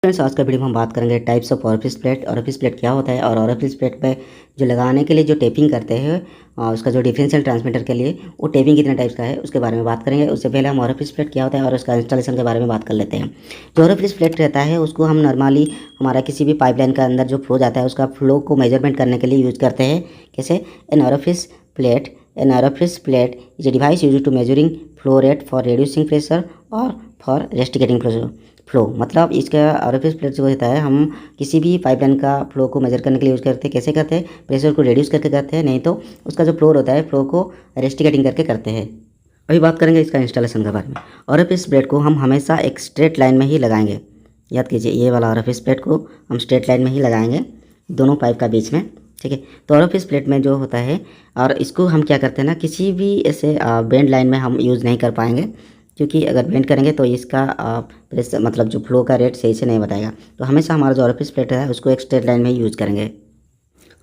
Friends, आज का video में हम बात करेंगे types of orifice plate. Orifice plate क्या होता है और ऑरिफिस प्लेट पे जो लगाने के लिए जो टेपिंग करते हैं उसका जो डिफरेंशियल ट्रांसमीटर के लिए वो टेपिंग कितने टाइप्स का है उसके बारे में बात करेंगे। उससे पहले हम ऑरिफिस प्लेट क्या होता है और उसका इंस्टॉलेशन के बारे में बात कर लेते हैं। जो ऑरिफिस प्लेट रहता है उसको हम नॉर्मली हमारा किसी भी पाइपलाइन के अंदर जो फ्लो जाता है उसका फ्लो को मेजरमेंट करने के लिए यूज़ करते हैं। कैसे? An orifice plate is a device use to measuring flow rate for reducing pressure और फॉर रेस्टिकेटिंग फ्लो। मतलब इसका ऑरिफिस प्लेट जो होता है हम किसी भी पाइपलाइन का फ्लो को मेजर करने के लिए यूज़ करते हैं। कैसे करते हैं? प्रेशर को रिड्यूस करके करते हैं, नहीं तो उसका जो फ्लो होता है फ्लो को रेस्टिकेटिंग करके करते हैं। अभी बात करेंगे इसका इंस्टॉलेशन के बारे में। ऑरिफिस प्लेट को हम हमेशा एक स्ट्रेट लाइन में ही लगाएंगे। याद कीजिए, ये वाला ऑरिफिस प्लेट को हम स्ट्रेट लाइन में ही लगाएंगे दोनों पाइप का बीच में। ठीक है, तो ऑरिफिस प्लेट में जो होता है और इसको हम क्या करते हैं ना, किसी भी ऐसे बेंड लाइन में हम यूज़ नहीं कर पाएंगे, क्योंकि अगर बेंड करेंगे तो इसका प्रेशर मतलब जो फ्लो का रेट सही से नहीं बताएगा। तो हमेशा हमारा जो ऑरिफिस प्लेट है उसको एक स्ट्रेट लाइन में ही यूज़ करेंगे।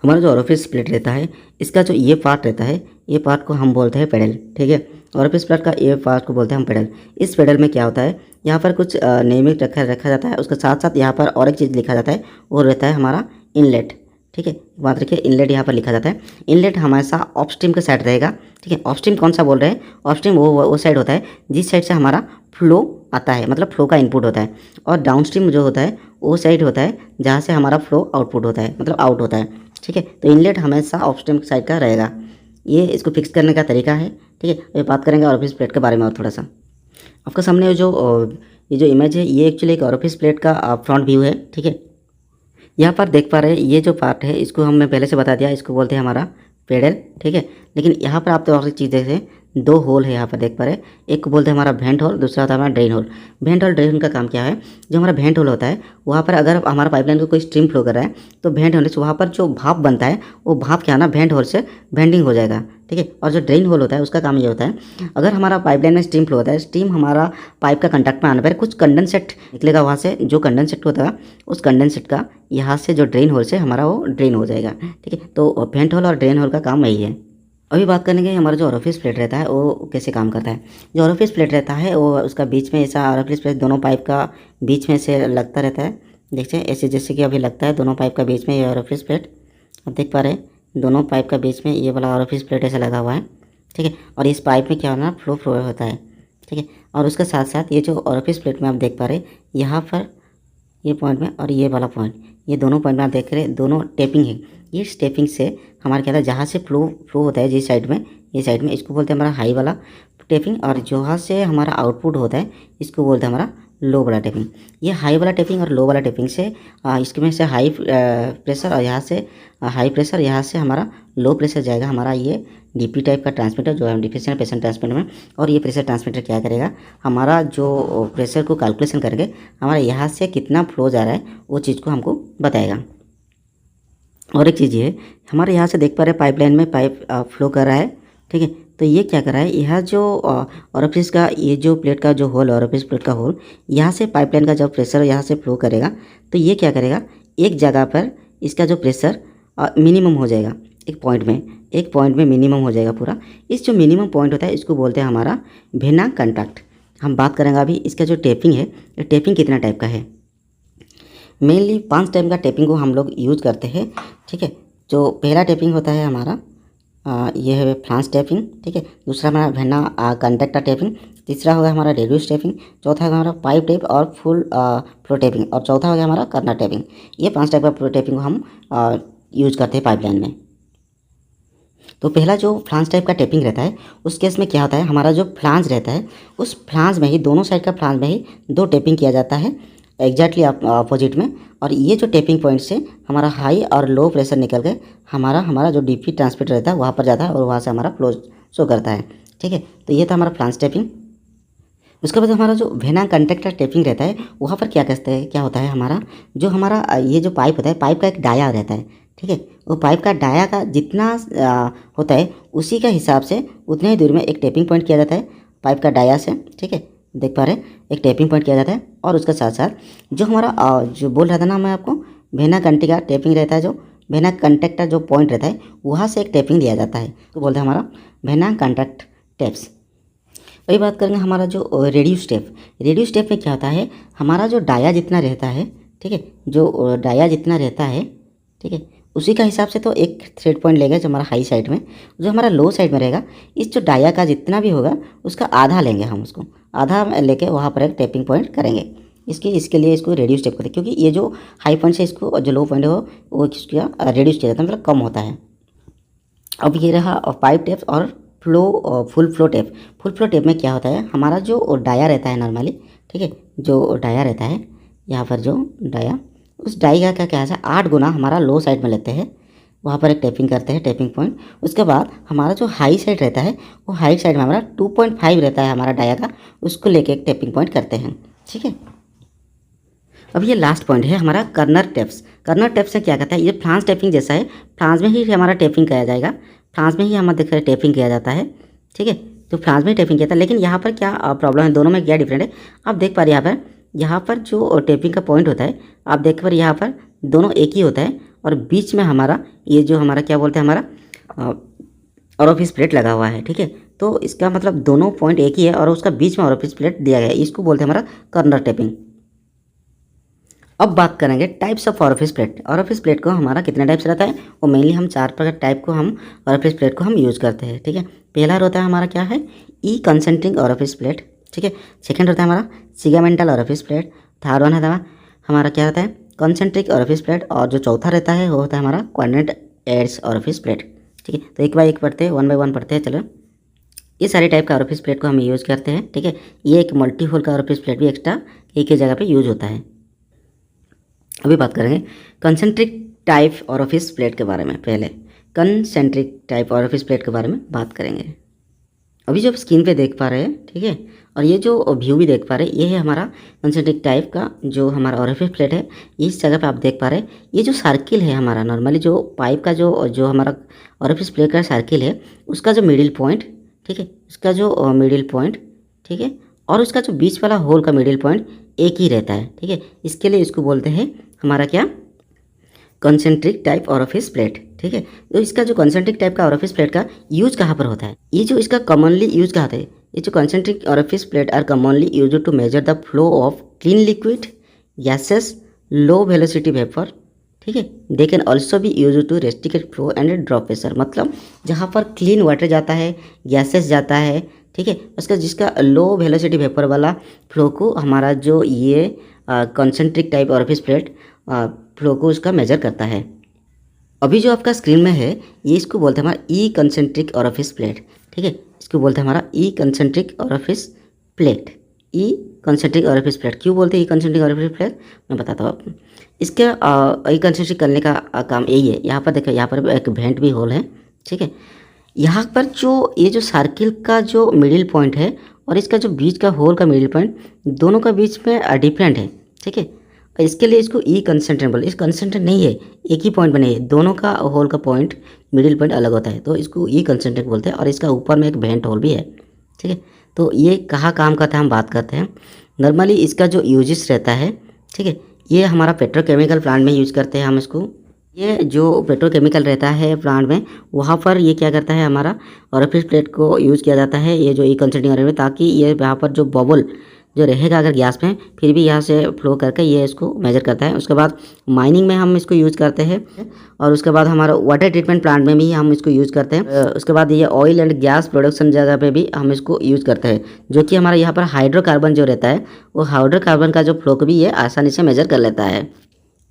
हमारा जो ऑरिफिस प्लेट रहता है इसका जो ये पार्ट रहता है, ये पार्ट को हम बोलते हैं पेडल। ठीक है, ऑरिफिस प्लेट का ये पार्ट को बोलते हैं हम पेडल। इस पेडल में क्या होता है, यहाँ पर कुछ नियमित रखा जाता है। उसके साथ साथ यहाँ पर और एक चीज़ लिखा जाता है, वो रहता है हमारा इनलेट। ठीक है, बात रखिए, इनलेट यहाँ पर लिखा जाता है। इनलेट हमेशा ऑफस्ट्रीम के साइड रहेगा। ठीक है, ऑफस्ट्रीम कौन सा बोल रहे हैं? ऑफस्ट्रीम वो साइड होता है जिस साइड से हमारा फ्लो आता है, मतलब फ्लो का इनपुट होता है। और डाउनस्ट्रीम जो होता है वो साइड होता है जहाँ से हमारा फ्लो आउटपुट होता है, मतलब आउट होता है। ठीक है, तो इनलेट हमेशा ऑफस्ट्रीम साइड का रहेगा। ये इसको फिक्स करने का तरीका है। ठीक है, ये बात करेंगे ऑरिफिस प्लेट के बारे में और थोड़ा सा। आपके सामने ये जो इमेज है ये एक्चुअली एक ऑरिफिस प्लेट का फ्रंट व्यू है। ठीक है, यहाँ पर देख पा रहे हैं ये जो पार्ट है इसको हमने पहले से बता दिया, इसको बोलते हैं हमारा पेडल। ठीक है, लेकिन यहाँ पर आप तो और एक चीज़ देख रहे हैं, दो होल है यहाँ पर देख पा रहे हैं। एक को बोलते हैं हमारा वेंट होल, दूसरा होता है हमारा drain hole. Vent hole drain का काम क्या है? जो हमारा वेंट होल होता है वहाँ पर अगर हमारा पाइपलाइन को कोई स्ट्रीम फ्लो कर रहा है तो वेंट होल से वहाँ पर जो भाप बनता है वो भाप क्या है ना, वेंट होल से वेंडिंग हो जाएगा। ठीक है, और जो ड्रेन होल होता है उसका काम ये होता है, अगर हमारा पाइपलाइन में स्टीम फ्लो होता है, स्टीम हमारा पाइप का कंडक्ट में आने पर कुछ कंडेंसेट निकलेगा वहाँ से। जो कंडेंसेट होता है उस कंडेंसेट का यहाँ से जो ड्रेन होल से हमारा वो ड्रेन हो जाएगा। ठीक है, तो वेंट होल और ड्रेन होल का काम यही है। अभी बात करेंगे हमारा जो ऑरिफिस प्लेट रहता है वो कैसे काम करता है। जो ऑरिफिस प्लेट रहता है वो उसका बीच में ऐसा ऑरिफिस प्लेट दोनों पाइप का बीच में से लगता रहता है। देखिए ऐसे जैसे कि अभी लगता है दोनों पाइप का बीच में ये ऑरिफिस प्लेट, आप देख पा रहे हैं दोनों पाइप का बीच में ये वाला ऑरिफिस प्लेट ऐसा लगा हुआ है। ठीक है, और इस पाइप में क्या होना, फ्लो होता है। ठीक है, और उसके साथ साथ ये जो ऑरिफिस प्लेट में आप देख पा रहे हैं यहाँ पर ये पॉइंट में और ये वाला पॉइंट, ये दोनों पॉइंट में आप देख रहे हैं दोनों टेपिंग है। ये टेपिंग से हमारा क्या होता है, जहाँ से फ्लो होता है जिस साइड में, ये साइड में, इसको बोलते हैं हमारा हाई वाला टेपिंग। और जहाँ से हमारा आउटपुट होता है इसको बोलते हैं हमारा लो वाला टेपिंग। ये हाई वाला टेपिंग और लो वाला टेपिंग से इसमें से हाई प्रेशर और यहाँ से हाई प्रेशर, यहाँ से हमारा लो प्रेशर जाएगा हमारा ये डीपी टाइप का ट्रांसमीटर जो है डिफरेंशियल प्रेशर ट्रांसमीटर में। और ये प्रेशर ट्रांसमीटर क्या करेगा, हमारा जो प्रेशर को कैलकुलेशन करके हमारा यहाँ से कितना फ्लो जा रहा है वो चीज़ को हमको बताएगा। और एक चीज़ ये हमारे यहाँ से देख पा रहे हैं पाइपलाइन में पाइप फ्लो कर रहा है। ठीक है, तो ये क्या कर रहा है, यह जो ऑरिफिस का ये जो प्लेट का जो होल, ऑरिफिस प्लेट का होल, यहाँ से पाइपलाइन का जब प्रेशर यहाँ से फ्लो करेगा तो ये क्या करेगा, एक जगह पर इसका जो प्रेशर मिनिमम हो जाएगा। एक पॉइंट में मिनिमम हो जाएगा पूरा। इस जो मिनिमम पॉइंट होता है इसको बोलते हैं हमारा वेना कंट्रैक्ट। हम बात करेंगे अभी इसका जो टेपिंग है, ये टेपिंग कितना टाइप का है। मेनली 5 टाइप का टेपिंग को हम लोग यूज़ करते हैं। ठीक है, जो पहला टेपिंग होता है हमारा ये है फ्लांस टेपिंग। ठीक है, दूसरा हमारा वेना कंडक्टर टेपिंग, तीसरा होगा हमारा रेडियस टेपिंग, चौथा होगा हमारा पाइप टेप और फुल फ्लो टेपिंग, और चौथा होगा हमारा कर्नर टेपिंग। ये 5 टाइप का टेपिंग को हम यूज़ करते हैं पाइपलाइन में। तो पहला जो फ्लांस टाइप का टेपिंग रहता है उस केस में क्या होता है, हमारा जो फ्लांस रहता है उस फ्लांस में ही, दोनों साइड का फ्लांस में ही 2 टेपिंग किया जाता है एग्जैक्टली अपोजिट में। और ये जो टेपिंग पॉइंट से हमारा हाई और लो प्रेशर निकल के हमारा जो डीपी ट्रांसमीटर रहता है वहाँ पर जाता है और वहाँ से हमारा फ्लो शो करता है। ठीक है, तो ये था हमारा फ्लांस टेपिंग। उसके बाद हमारा जो वेना कंडक्टर टेपिंग रहता है वहाँ पर क्या होता है, हमारा जो ये जो पाइप होता है, पाइप का एक डाया रहता है। ठीक है, वो पाइप का डाया का जितना होता है उसी का हिसाब से उतने ही दूर में एक टेपिंग पॉइंट किया जाता है पाइप का डाया से। ठीक है, देख पा रहे हैं एक टेपिंग पॉइंट किया जाता है। और उसके साथ साथ जो हमारा जो बोल रहा था ना मैं आपको, वेना कंटी का टेपिंग रहता है, जो वेना कंडक्टर जो पॉइंट रहता है वहाँ से एक टेपिंग दिया जाता है, तो बोलते हैं हमारा वेना कंडक्ट टेप्स। वही बात करेंगे हमारा जो रेडियस टेप। रेडियस टेप में क्या होता है, हमारा जो डाया जितना रहता है, ठीक है, जो डाया जितना रहता है, ठीक है, उसी का हिसाब से तो एक थ्रेड पॉइंट लेगा जो हमारा हाई साइड में, जो हमारा लो साइड में रहेगा, इस जो डाया का जितना भी होगा उसका आधा लेंगे हम, उसको आधा लेके वहाँ पर एक टैपिंग पॉइंट करेंगे। इसके लिए इसको रेड्यूस टेप करते हैं, क्योंकि ये जो हाई पॉइंट है इसको और जो लो पॉइंट है वो इसका रेड्यूस किया जाता है, मतलब कम होता है। अब ये रहा पाइप टेप और full flow tape. Full flow tape में क्या होता है, हमारा जो डाया रहता है नॉर्मली, ठीक है, जो डाया रहता है यहाँ पर, जो डाया, उस डाई का क्या है 8 गुना हमारा लो साइड में लेते हैं, वहाँ पर एक टैपिंग करते हैं, टैपिंग पॉइंट। उसके बाद हमारा जो हाई साइड रहता है, वो हाई साइड में हमारा 2.5 रहता है हमारा डाया का, उसको लेके एक टैपिंग पॉइंट करते हैं, ठीक है। अब ये लास्ट पॉइंट है हमारा कर्नर टेप्स। कर्नर टेप्स से क्या कहता है, ये फ्लांस टैपिंग जैसा है, फ्लांस में ही हमारा टैपिंग किया जाएगा, फ्लांस में ही हमारा देख रहे टैपिंग किया जाता है, ठीक है, तो फ्लांस में ही टैपिंग किया था। लेकिन यहाँ पर क्या प्रॉब्लम है, दोनों में क्या डिफरेंट है, आप देख पा रहे हैं यहाँ पर जो टैपिंग का पॉइंट होता है, आप देख पा रहे यहाँ पर दोनों एक ही होता है, और बीच में हमारा ये जो हमारा क्या बोलते हैं, हमारा ऑरोफिस प्लेट लगा हुआ है, ठीक है। तो इसका मतलब दोनों पॉइंट एक ही है और उसका बीच में ऑरोफिस प्लेट दिया गया है, इसको बोलते हैं हमारा कर्नर टैपिंग। अब बात करेंगे टाइप्स ऑफ ऑरोफिस प्लेट। ऑरोफिस प्लेट को हमारा कितने टाइप्स रहता है, वो मेनली हम 4 प्रकार टाइप को हम ऑरोफिस प्लेट को हम यूज़ करते हैं, ठीक है। पहला होता है हमारा क्या है, ई कंसेंट्रिक ऑरोफिस प्लेट, ठीक है। सेकंड होता है हमारा सिगामेंटल ऑरोफिस प्लेट। थर्ड वन है हमारा क्या रहता है, कंसेंट्रिक ऑरोफिस प्लेट। और जो चौथा रहता है वो होता है हमारा क्वाड्रेंट एड्स ऑरोफिस प्लेट, ठीक है। तो एक बाय एक पढ़ते हैं, 1 बाय 1 पढ़ते हैं। चलो, ये सारे टाइप का ऑरोफिस प्लेट को हम यूज़ करते हैं, ठीक है। ये एक मल्टी होल का ऑरोफिस प्लेट भी एक्स्ट्रा एक ही जगह पे यूज होता है। अभी बात करेंगे कंसेंट्रिक टाइप ऑरोफिस प्लेट के बारे में। पहले कंसेंट्रिक टाइप ऑरोफिस प्लेट के बारे में बात करेंगे। अभी जो आप स्क्रीन पे देख पा रहे हैं, ठीक है, और ये जो व्यू भी देख पा रहे हैं, ये है हमारा कंसेंट्रिक टाइप का जो हमारा ऑरोफिस प्लेट है। इस जगह पे आप देख पा रहे हैं, ये जो सर्किल है हमारा, नॉर्मली जो पाइप का जो हमारा ऑरोफिस प्लेट का सर्किल है, उसका जो मिडिल पॉइंट, ठीक है, उसका जो मिडिल पॉइंट, ठीक है, और उसका जो बीच वाला होल का मिडिल पॉइंट एक ही रहता है, ठीक है। इसके लिए इसको बोलते हैं हमारा क्या, कंसेंट्रिक टाइप ऑरोफिस प्लेट, ठीक है। तो इसका जो कंसेंट्रिक टाइप का ऑरोफिस प्लेट का यूज कहाँ पर होता है, ये जो इसका कॉमनली यूज कहाँ होता है, ये जो concentric orifice plate are commonly use to measure the flow of clean liquid, gases, low velocity vapour, ठीक है। दे कैन ऑल्सो भी use to restrict flow and drop pressure, मतलब जहाँ पर क्लीन वाटर जाता है, गैसेस जाता है, ठीक है, उसका जिसका लो वेलोसिटी वेपर वाला फ्लो को हमारा जो ये कंसेंट्रिक टाइप ऑरोफिस प्लेट फ्लो को उसका मेजर करता है। अभी जो आपका स्क्रीन में है, ये इसको बोलते हैं हमारा ई कंसेंट्रिक ऑरोफिस प्लेट, ठीक है। इसको बोलते हैं हमारा ई कंसेंट्रिक ऑरोफिस प्लेट। ई कंसेंट्रिक ऑरोफिस प्लेट क्यों बोलते हैं ई कंसेंट्रिक ऑरोफिस प्लेट, मैं बताता हूँ आपको। इसका ई कंसेंट्रिक करने का काम यही है। यहाँ पर देखो, यहाँ पर एक वेंट भी होल है, ठीक है। यहाँ पर जो ये जो सर्किल का जो मिडिल पॉइंट है और इसका जो बीच का होल का मिडिल पॉइंट, दोनों का बीच में डिफरेंट है, ठीक है। इसके लिए इसको ई कंसेंट्रेट बोले। इस कंसेंट्रेट नहीं है, एक ही पॉइंट बने, दोनों का होल का पॉइंट मिडिल पॉइंट अलग होता है, तो इसको ई कंसेंट्रेट बोलते हैं। और इसका ऊपर में एक वेंट होल भी है, ठीक है। तो ये कहाँ काम करता है हम बात करते हैं। नॉर्मली इसका जो यूजेस रहता है, ठीक है, ये हमारा पेट्रोकेमिकल प्लांट में यूज़ करते हैं हम इसको। ये जो पेट्रोकेमिकल रहता है प्लांट में, वहाँ पर ये क्या करता है, हमारा ऑरोफिस प्लेट को यूज़ किया जाता है, ये जो ई कंसेंट्रिक में, ताकि ये यहाँ पर जो बबल जो रहेगा अगर गैस में, फिर भी यहाँ से फ्लो करके ये इसको मेजर करता है। उसके बाद माइनिंग में हम इसको यूज़ करते हैं, और उसके बाद हमारा वाटर ट्रीटमेंट प्लांट में भी हम इसको यूज़ करते हैं। उसके बाद ये ऑयल एंड गैस प्रोडक्शन जगह पे भी हम इसको यूज़ करते हैं, जो कि हमारा यहाँ पर हाइड्रोकार्बन जो रहता है, वो हाइड्रोकार्बन का जो फ्लो को भी ये आसानी से मेजर कर लेता है।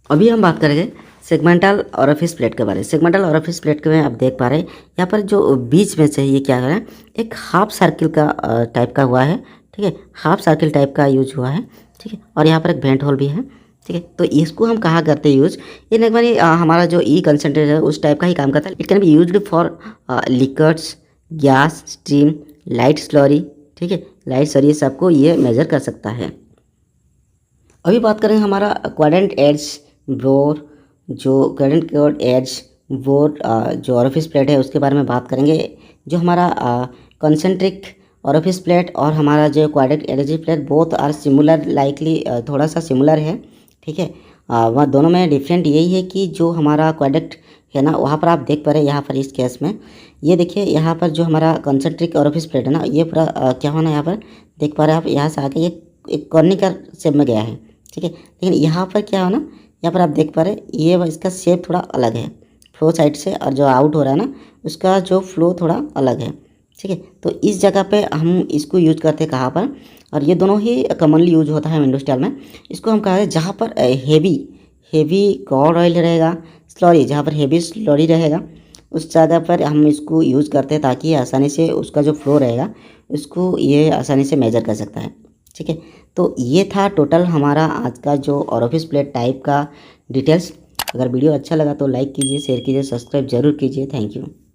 अभी हम बात करेंगे सेगमेंटल ऑरोफिस प्लेट के बारे में। सेगमेंटल ऑरोफिस प्लेट के में आप देख पा रहे हैं, यहाँ पर जो बीच में से ये क्या है, एक हाफ सर्किल का टाइप का हुआ है, ठीक है, हाफ सर्किल टाइप का यूज हुआ है, ठीक है। और यहाँ पर एक वेंट होल भी है, ठीक है। तो इसको हम कहाँ करते हैं यूज, ये एक बार हमारा जो ई कंसेंट्रेट है उस टाइप का ही काम करता है। It can be used for liquids, gas, steam, light slurry, ठीक है, लाइट स्लरी सबको ये मेजर कर सकता है। अभी बात करेंगे हमारा क्वाड्रेंट एज बोर, जो क्वाड्रेंट एज बोर जो ऑरोफिस प्लेट है उसके बारे में बात करेंगे। जो हमारा कंसेंट्रिक ऑरोफिस प्लेट और हमारा जो quadrant edge plate both are similar, likely थोड़ा सा सिमिलर है, ठीक है। वह दोनों में डिफरेंट यही है कि जो हमारा क्वाड्रेंट है ना, वहाँ पर आप देख पा रहे हैं, यहाँ पर इस केस में ये देखिए, यहाँ पर जो हमारा कंसेंट्रिक ऑरोफिस प्लेट है ना, ये पूरा क्या होना, यहाँ पर देख पा रहे हैं आप, यहाँ से आके ये एक कॉर्निकर शेप में गया है, ठीक है। लेकिन यहाँ पर क्या हो ना, यहाँ पर आप देख पा रहे ये इसका शेप थोड़ा अलग है फ्लो साइड से, और जो आउट हो रहा है ना उसका जो फ्लो थोड़ा अलग है। ठीक है, तो इस जगह पे हम इसको यूज करते हैं कहाँ पर, और ये दोनों ही कॉमनली यूज होता है विंडो स्टाइल में। इसको हम कहा है जहाँ पर हेवी कॉर्ड ऑयल रहेगा, स्लरी जहाँ पर हेवी स्लरी रहेगा उस जगह पर हम इसको यूज़ करते हैं, ताकि आसानी से उसका जो फ्लो रहेगा उसको ये आसानी से मेजर कर सकता है। ठीक है, तो ये था टोटल हमारा आज का जो ऑरिफिस प्लेट टाइप का डिटेल्स। अगर वीडियो अच्छा लगा तो लाइक कीजिए, शेयर कीजिए, सब्सक्राइब जरूर कीजिए। Thank you.